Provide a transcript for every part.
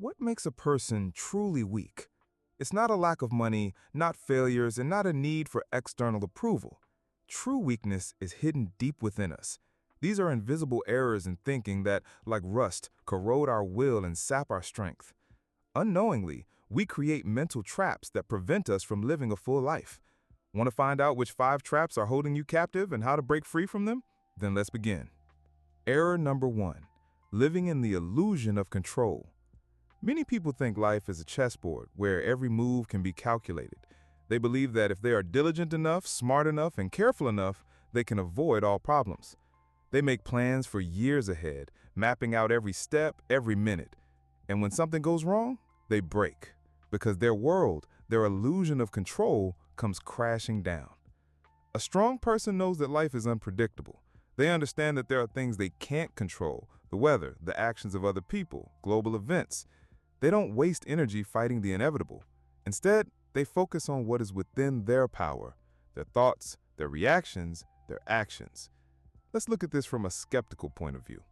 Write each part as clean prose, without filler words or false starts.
What makes a person truly weak? It's not a lack of money, not failures, and not a need for external approval. True weakness is hidden deep within us. These are invisible errors in thinking that, like rust, corrode our will and sap our strength. Unknowingly, we create mental traps that prevent us from living a full life. Want to find out which 5 traps are holding you captive and how to break free from them? Then let's begin. Error number 1. Living in the illusion of control. Many people think life is a chessboard where every move can be calculated. They believe that if they are diligent enough, smart enough, and careful enough, they can avoid all problems. They make plans for years ahead, mapping out every step, every minute. And when something goes wrong, they break, because their world, their illusion of control, comes crashing down. A strong person knows that life is unpredictable. They understand that there are things they can't control: the weather, the actions of other people, global events. They don't waste energy fighting the inevitable. Instead, they focus on what is within their power: their thoughts, their reactions, their actions. Let's look at this from a skeptical point of view.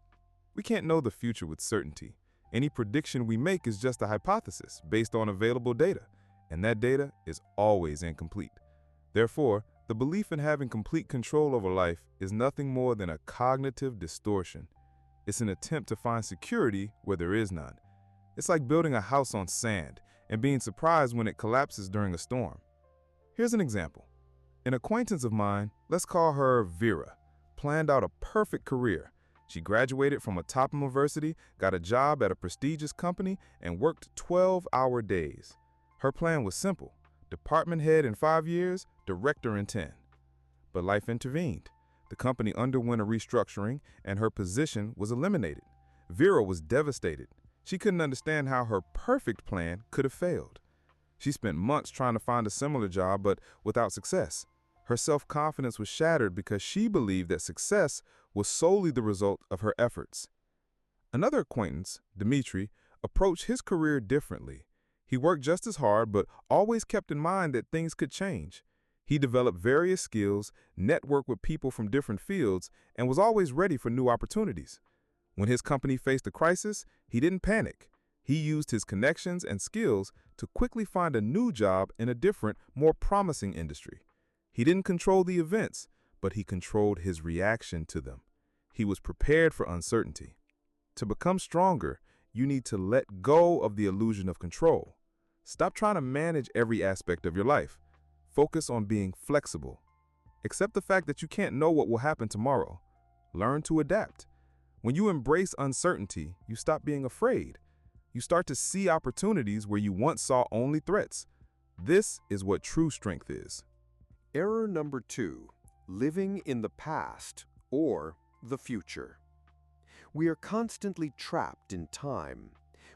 We can't know the future with certainty. Any prediction we make is just a hypothesis based on available data, and that data is always incomplete. Therefore, the belief in having complete control over life is nothing more than a cognitive distortion. It's an attempt to find security where there is none. It's like building a house on sand and being surprised when it collapses during a storm. Here's an example. An acquaintance of mine, let's call her Vera, planned out a perfect career. She graduated from a top university, got a job at a prestigious company, and worked 12-hour days. Her plan was simple: department head in 5 years, director in 10. But life intervened. The company underwent a restructuring, and her position was eliminated. Vera was devastated. She couldn't understand how her perfect plan could have failed. She spent months trying to find a similar job, but without success. Her self-confidence was shattered because she believed that success was solely the result of her efforts. Another acquaintance, Dmitry, approached his career differently. He worked just as hard, but always kept in mind that things could change. He developed various skills, networked with people from different fields, and was always ready for new opportunities. When his company faced a crisis, he didn't panic. He used his connections and skills to quickly find a new job in a different, more promising industry. He didn't control the events, but he controlled his reaction to them. He was prepared for uncertainty. To become stronger, you need to let go of the illusion of control. Stop trying to manage every aspect of your life. Focus on being flexible. Accept the fact that you can't know what will happen tomorrow. Learn to adapt. When you embrace uncertainty, you stop being afraid. You start to see opportunities where you once saw only threats. This is what true strength is. Error number 2, living in the past or the future. We are constantly trapped in time.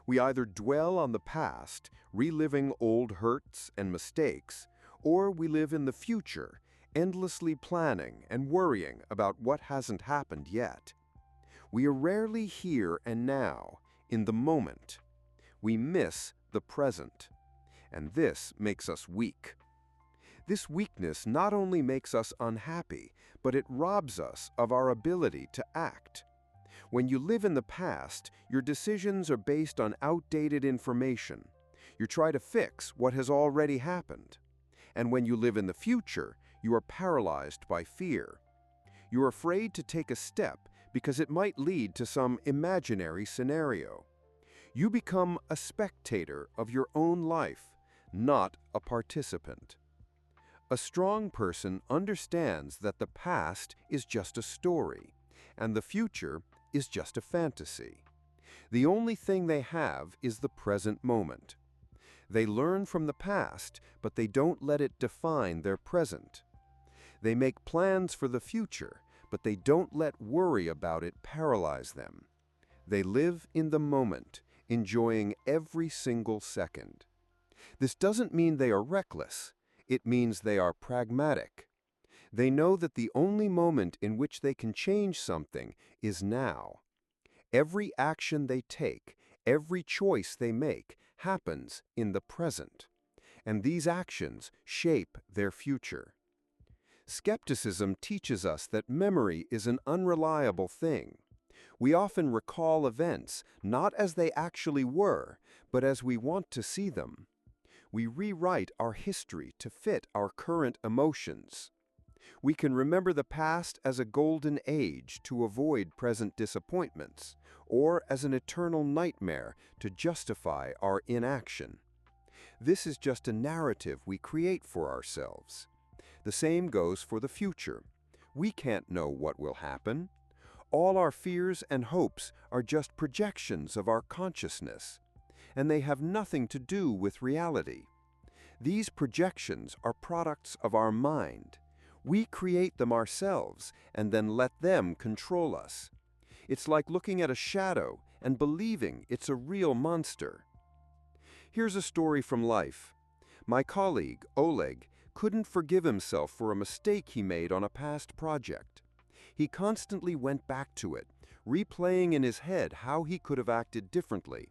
We either dwell on the past, reliving old hurts and mistakes, or we live in the future, endlessly planning and worrying about what hasn't happened yet. We are rarely here and now, in the moment. We miss the present, and this makes us weak. This weakness not only makes us unhappy, but it robs us of our ability to act. When you live in the past, your decisions are based on outdated information. You try to fix what has already happened. And when you live in the future, you are paralyzed by fear. You're afraid to take a step because it might lead to some imaginary scenario. You become a spectator of your own life, not a participant. A strong person understands that the past is just a story, and the future is just a fantasy. The only thing they have is the present moment. They learn from the past, but they don't let it define their present. They make plans for the future, but they don't let worry about it paralyze them. They live in the moment, enjoying every single second. This doesn't mean they are reckless. It means they are pragmatic. They know that the only moment in which they can change something is now. Every action they take, every choice they make, happens in the present. And these actions shape their future. Skepticism teaches us that memory is an unreliable thing. We often recall events not as they actually were, but as we want to see them. We rewrite our history to fit our current emotions. We can remember the past as a golden age to avoid present disappointments, or as an eternal nightmare to justify our inaction. This is just a narrative we create for ourselves. The same goes for the future. We can't know what will happen. All our fears and hopes are just projections of our consciousness, and they have nothing to do with reality. These projections are products of our mind. We create them ourselves and then let them control us. It's like looking at a shadow and believing it's a real monster. Here's a story from life. My colleague, Oleg, couldn't forgive himself for a mistake he made on a past project. He constantly went back to it, replaying in his head how he could have acted differently.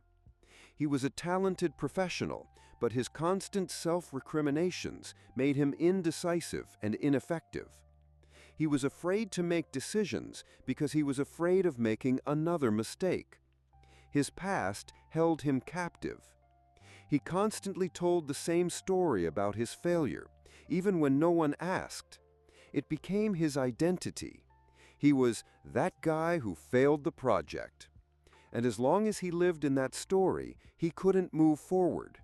He was a talented professional, but his constant self-recriminations made him indecisive and ineffective. He was afraid to make decisions because he was afraid of making another mistake. His past held him captive. He constantly told the same story about his failure, even when no one asked. It became his identity. He was that guy who failed the project. And as long as he lived in that story, he couldn't move forward.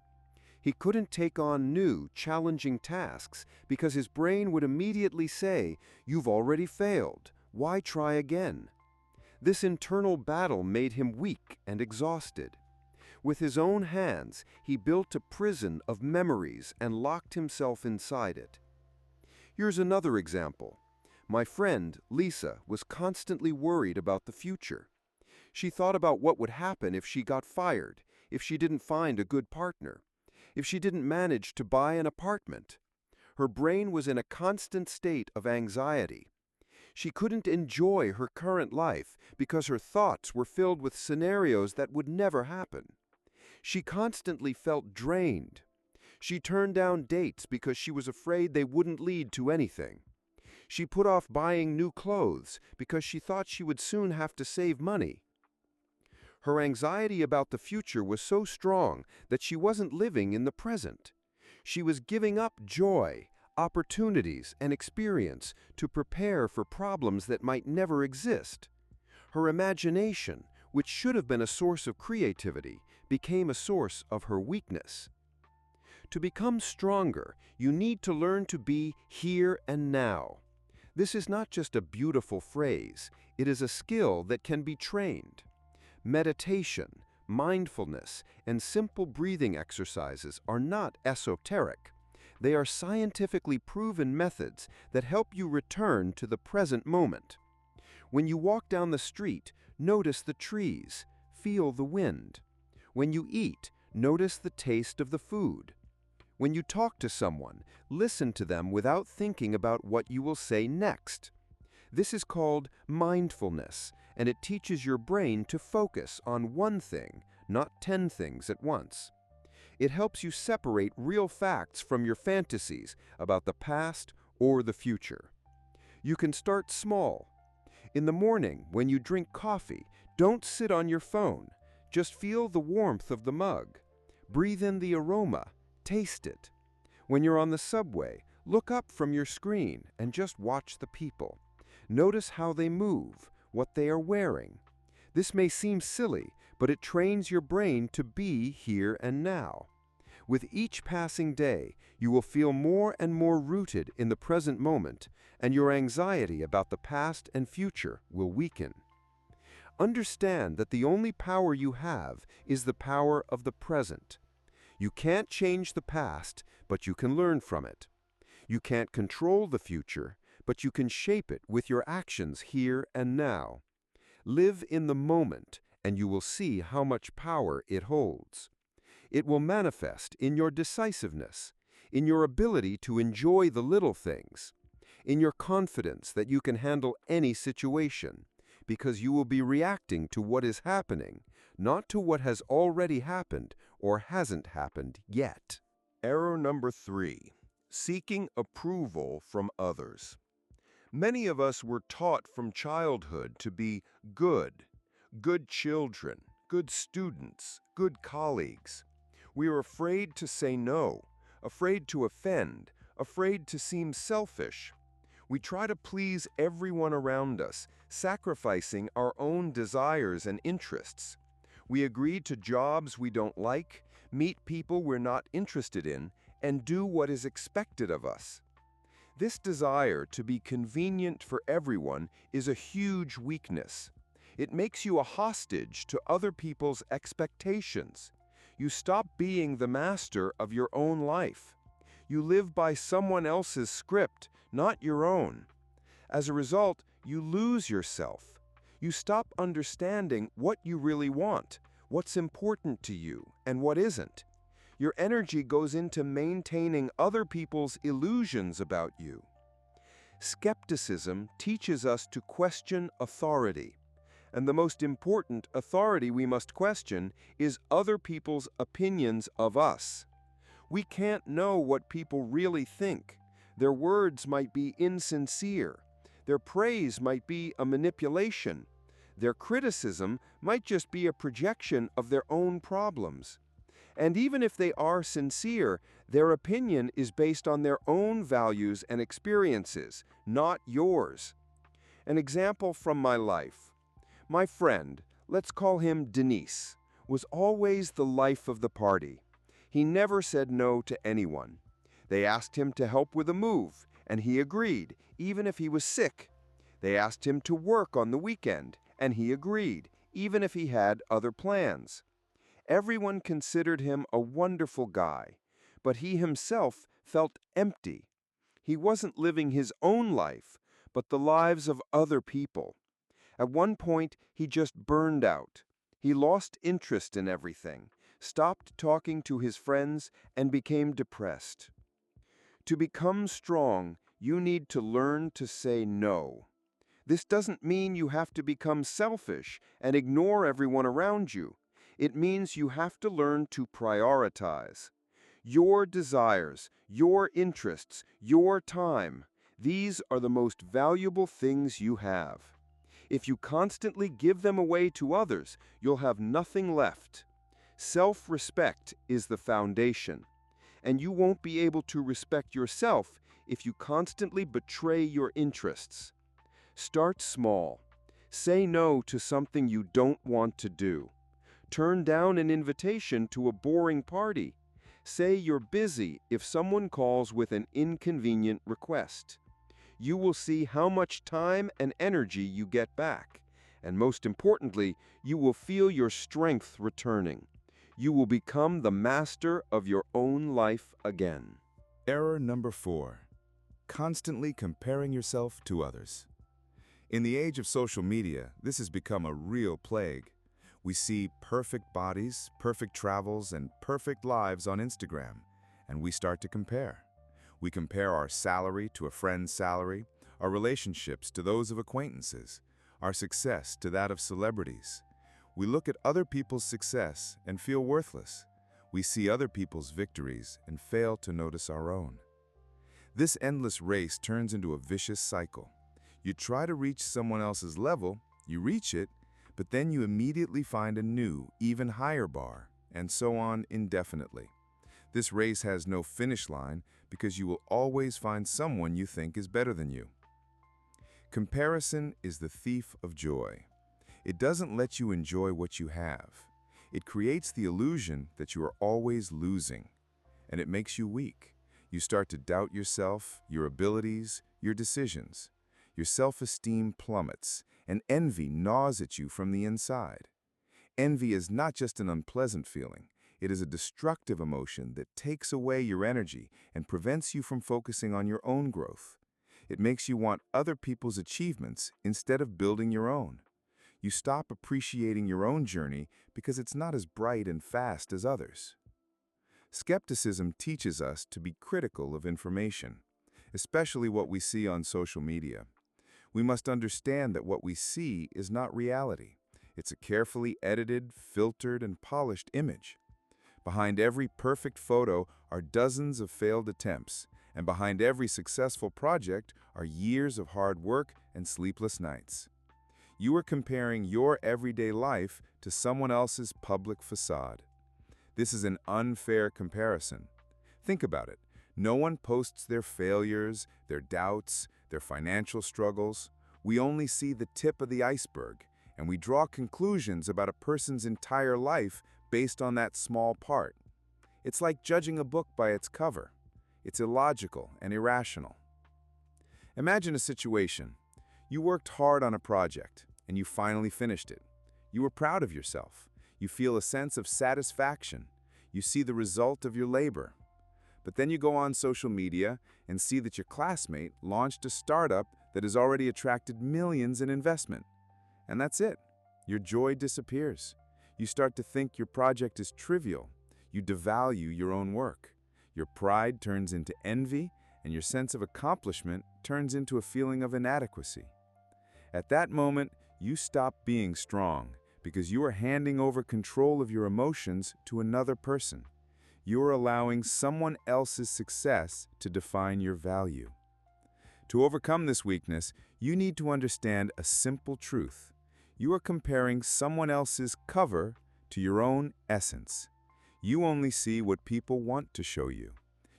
He couldn't take on new, challenging tasks because his brain would immediately say, "You've already failed. Why try again?" This internal battle made him weak and exhausted. With his own hands, he built a prison of memories and locked himself inside it. Here's another example. My friend, Lisa, was constantly worried about the future. She thought about what would happen if she got fired, if she didn't find a good partner, if she didn't manage to buy an apartment. Her brain was in a constant state of anxiety. She couldn't enjoy her current life because her thoughts were filled with scenarios that would never happen. She constantly felt drained. She turned down dates because she was afraid they wouldn't lead to anything. She put off buying new clothes because she thought she would soon have to save money. Her anxiety about the future was so strong that she wasn't living in the present. She was giving up joy, opportunities, and experience to prepare for problems that might never exist. Her imagination, which should have been a source of creativity, became a source of her weakness. To become stronger, you need to learn to be here and now. This is not just a beautiful phrase, it is a skill that can be trained. Meditation, mindfulness, and simple breathing exercises are not esoteric. They are scientifically proven methods that help you return to the present moment. When you walk down the street, notice the trees, feel the wind. When you eat, notice the taste of the food. When you talk to someone, listen to them without thinking about what you will say next. This is called mindfulness, and it teaches your brain to focus on one thing, not 10 things at once. It helps you separate real facts from your fantasies about the past or the future. You can start small. In the morning, when you drink coffee, don't sit on your phone. Just feel the warmth of the mug. Breathe in the aroma. Taste it. When you're on the subway, look up from your screen and just watch the people. Notice how they move, what they are wearing. This may seem silly, but it trains your brain to be here and now. With each passing day, you will feel more and more rooted in the present moment, and your anxiety about the past and future will weaken. Understand that the only power you have is the power of the present. You can't change the past, but you can learn from it. You can't control the future, but you can shape it with your actions here and now. Live in the moment, and you will see how much power it holds. It will manifest in your decisiveness, in your ability to enjoy the little things, in your confidence that you can handle any situation, because you will be reacting to what is happening, not to what has already happened or hasn't happened yet. Error number 3, seeking approval from others. Many of us were taught from childhood to be good, good children, good students, good colleagues. We are afraid to say no, afraid to offend, afraid to seem selfish. We try to please everyone around us, sacrificing our own desires and interests. We agree to jobs we don't like, meet people we're not interested in, and do what is expected of us. This desire to be convenient for everyone is a huge weakness. It makes you a hostage to other people's expectations. You stop being the master of your own life. You live by someone else's script, not your own. As a result, you lose yourself. You stop understanding what you really want, what's important to you, and what isn't. Your energy goes into maintaining other people's illusions about you. Skepticism teaches us to question authority. And the most important authority we must question is other people's opinions of us. We can't know what people really think. Their words might be insincere. Their praise might be a manipulation. Their criticism might just be a projection of their own problems. And even if they are sincere, their opinion is based on their own values and experiences, not yours. An example from my life. My friend, let's call him Denise, was always the life of the party. He never said no to anyone. They asked him to help with a move, and he agreed, even if he was sick. They asked him to work on the weekend, and he agreed, even if he had other plans. Everyone considered him a wonderful guy, but he himself felt empty. He wasn't living his own life, but the lives of other people. At one point, he just burned out. He lost interest in everything, stopped talking to his friends, and became depressed. To become strong, you need to learn to say no. This doesn't mean you have to become selfish and ignore everyone around you. It means you have to learn to prioritize. Your desires, your interests, your time, these are the most valuable things you have. If you constantly give them away to others, you'll have nothing left. Self-respect is the foundation, and you won't be able to respect yourself if you constantly betray your interests. Start small. Say no to something you don't want to do. Turn down an invitation to a boring party. Say you're busy if someone calls with an inconvenient request. You will see how much time and energy you get back. And most importantly, you will feel your strength returning. You will become the master of your own life again. Error number 4. Constantly comparing yourself to others. In the age of social media, this has become a real plague. We see perfect bodies, perfect travels, and perfect lives on Instagram, and we start to compare. We compare our salary to a friend's salary, our relationships to those of acquaintances, our success to that of celebrities. We look at other people's success and feel worthless. We see other people's victories and fail to notice our own. This endless race turns into a vicious cycle. You try to reach someone else's level, you reach it, but then you immediately find a new, even higher bar, and so on indefinitely. This race has no finish line because you will always find someone you think is better than you. Comparison is the thief of joy. It doesn't let you enjoy what you have. It creates the illusion that you are always losing, and it makes you weak. You start to doubt yourself, your abilities, your decisions. Your self-esteem plummets, and envy gnaws at you from the inside. Envy is not just an unpleasant feeling. It is a destructive emotion that takes away your energy and prevents you from focusing on your own growth. It makes you want other people's achievements instead of building your own. You stop appreciating your own journey because it's not as bright and fast as others. Skepticism teaches us to be critical of information, especially what we see on social media. We must understand that what we see is not reality. It's a carefully edited, filtered, and polished image. Behind every perfect photo are dozens of failed attempts, and behind every successful project are years of hard work and sleepless nights. You are comparing your everyday life to someone else's public facade. This is an unfair comparison. Think about it. No one posts their failures, their doubts, their financial struggles. We only see the tip of the iceberg, and we draw conclusions about a person's entire life based on that small part. It's like judging a book by its cover. It's illogical and irrational. Imagine a situation. You worked hard on a project, and you finally finished it. You were proud of yourself. You feel a sense of satisfaction. You see the result of your labor. But then you go on social media and see that your classmate launched a startup that has already attracted millions in investment. And that's it. Your joy disappears. You start to think your project is trivial. You devalue your own work. Your pride turns into envy, and your sense of accomplishment turns into a feeling of inadequacy. At that moment, you stop being strong because you are handing over control of your emotions to another person. You are allowing someone else's success to define your value. To overcome this weakness, you need to understand a simple truth. You are comparing someone else's cover to your own essence. You only see what people want to show you.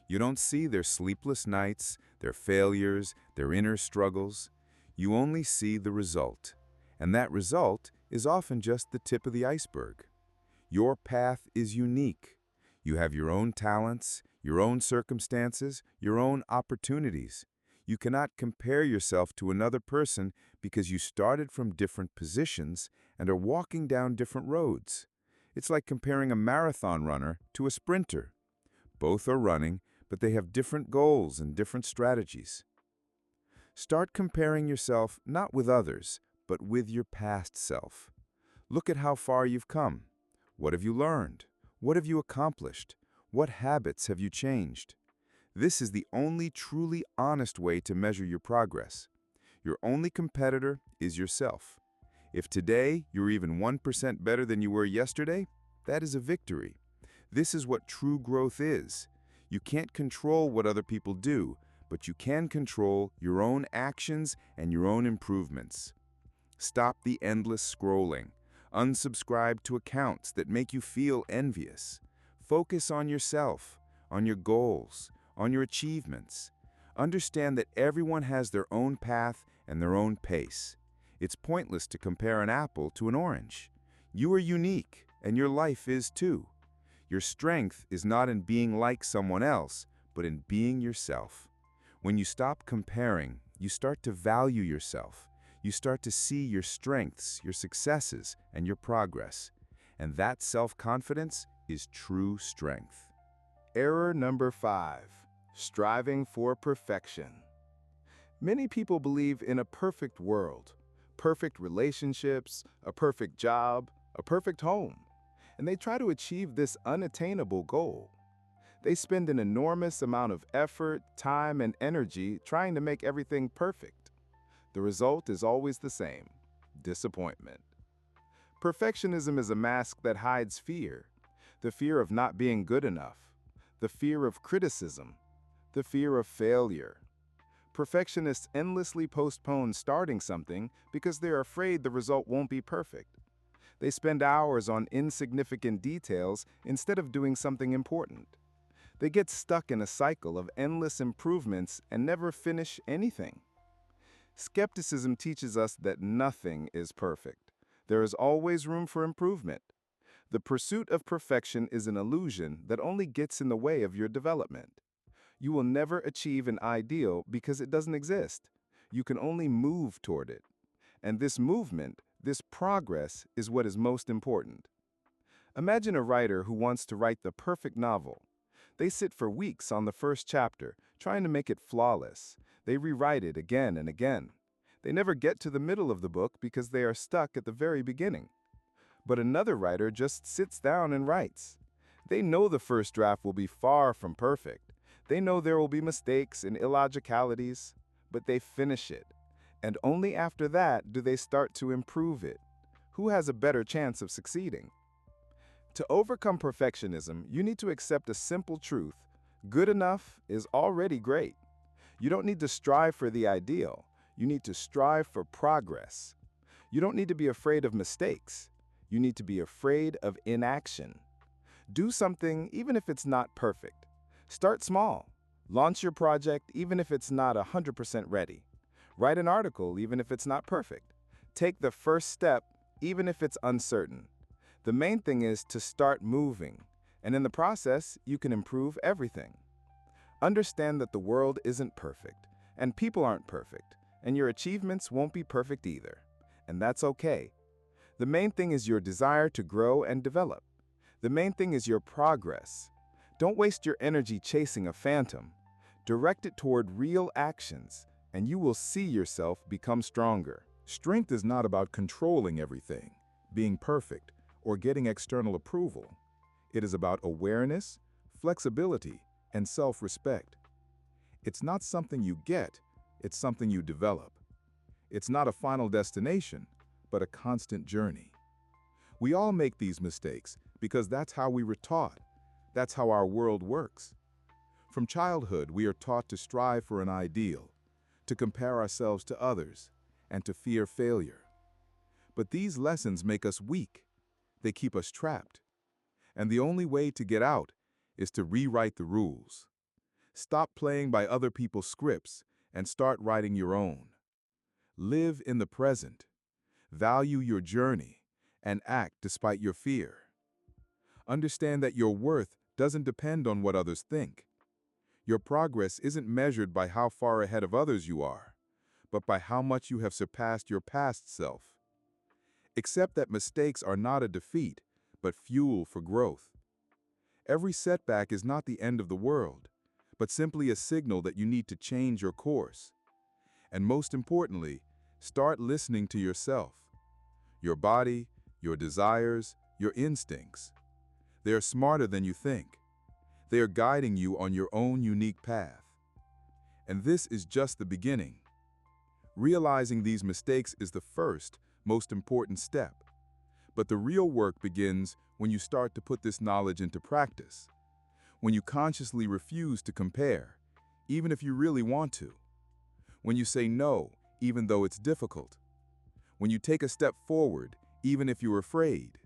You don't see their sleepless nights, their failures, their inner struggles. You only see the result. And that result is often just the tip of the iceberg. Your path is unique. You have your own talents, your own circumstances, your own opportunities. You cannot compare yourself to another person because you started from different positions and are walking down different roads. It's like comparing a marathon runner to a sprinter. Both are running, but they have different goals and different strategies. Start comparing yourself not with others, but with your past self. Look at how far you've come. What have you learned? What have you accomplished? What habits have you changed? This is the only truly honest way to measure your progress. Your only competitor is yourself. If today you're even 1% better than you were yesterday, that is a victory. This is what true growth is. You can't control what other people do, but you can control your own actions and your own improvements. Stop the endless scrolling. Unsubscribe to accounts that make you feel envious. Focus on yourself, on your goals, on your achievements. Understand that everyone has their own path and their own pace. It's pointless to compare an apple to an orange. You are unique, and your life is too. Your strength is not in being like someone else, but in being yourself. When you stop comparing, you start to value yourself. You start to see your strengths, your successes, and your progress. And that self-confidence is true strength. Error number 5, striving for perfection. Many people believe in a perfect world, perfect relationships, a perfect job, a perfect home, and they try to achieve this unattainable goal. They spend an enormous amount of effort, time, and energy trying to make everything perfect. The result is always the same: disappointment. Perfectionism is a mask that hides fear, the fear of not being good enough, the fear of criticism, the fear of failure. Perfectionists endlessly postpone starting something because they're afraid the result won't be perfect. They spend hours on insignificant details instead of doing something important. They get stuck in a cycle of endless improvements and never finish anything. Skepticism teaches us that nothing is perfect. There is always room for improvement. The pursuit of perfection is an illusion that only gets in the way of your development. You will never achieve an ideal because it doesn't exist. You can only move toward it. And this movement, this progress, is what is most important. Imagine a writer who wants to write the perfect novel. They sit for weeks on the first chapter, trying to make it flawless. They rewrite it again and again. They never get to the middle of the book because they are stuck at the very beginning. But another writer just sits down and writes. They know the first draft will be far from perfect. They know there will be mistakes and illogicalities, but they finish it. And only after that do they start to improve it. Who has a better chance of succeeding? To overcome perfectionism, you need to accept a simple truth: good enough is already great. You don't need to strive for the ideal. You need to strive for progress. You don't need to be afraid of mistakes. You need to be afraid of inaction. Do something even if it's not perfect. Start small. Launch your project even if it's not 100% ready. Write an article even if it's not perfect. Take the first step even if it's uncertain. The main thing is to start moving, and in the process, you can improve everything. Understand that the world isn't perfect, and people aren't perfect, and your achievements won't be perfect either. And that's okay. The main thing is your desire to grow and develop. The main thing is your progress. Don't waste your energy chasing a phantom. Direct it toward real actions, and you will see yourself become stronger. Strength is not about controlling everything, being perfect, or getting external approval. It is about awareness, flexibility, and self-respect. It's not something you get, it's something you develop. It's not a final destination, but a constant journey. We all make these mistakes because that's how we were taught. That's how our world works. From childhood, we are taught to strive for an ideal, to compare ourselves to others, and to fear failure. But these lessons make us weak. They keep us trapped. And the only way to get out is to rewrite the rules. Stop playing by other people's scripts and start writing your own. Live in the present. Value your journey and act despite your fear. Understand that your worth doesn't depend on what others think. Your progress isn't measured by how far ahead of others you are, but by how much you have surpassed your past self. Accept that mistakes are not a defeat, but fuel for growth. Every setback is not the end of the world, but simply a signal that you need to change your course. And most importantly, start listening to yourself. Your body, your desires, your instincts. They are smarter than you think. They are guiding you on your own unique path. And this is just the beginning. Realizing these mistakes is the first, most important step. But the real work begins when you start to put this knowledge into practice. When you consciously refuse to compare, even if you really want to. When you say no, even though it's difficult. When you take a step forward, even if you're afraid.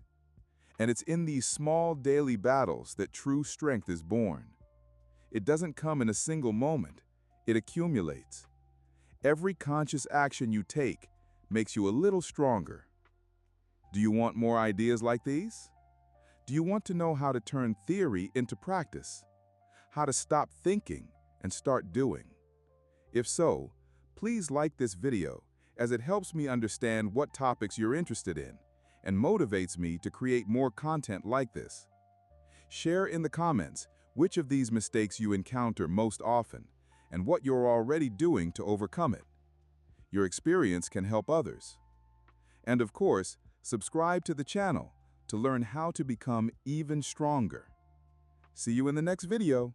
And it's in these small daily battles that true strength is born. It doesn't come in a single moment. It accumulates. Every conscious action you take makes you a little stronger. Do you want more ideas like these? Do you want to know how to turn theory into practice? How to stop thinking and start doing? If so, please like this video, as it helps me understand what topics you're interested in and motivates me to create more content like this. Share in the comments which of these mistakes you encounter most often and what you're already doing to overcome it. Your experience can help others. And of course, subscribe to the channel to learn how to become even stronger. See you in the next video.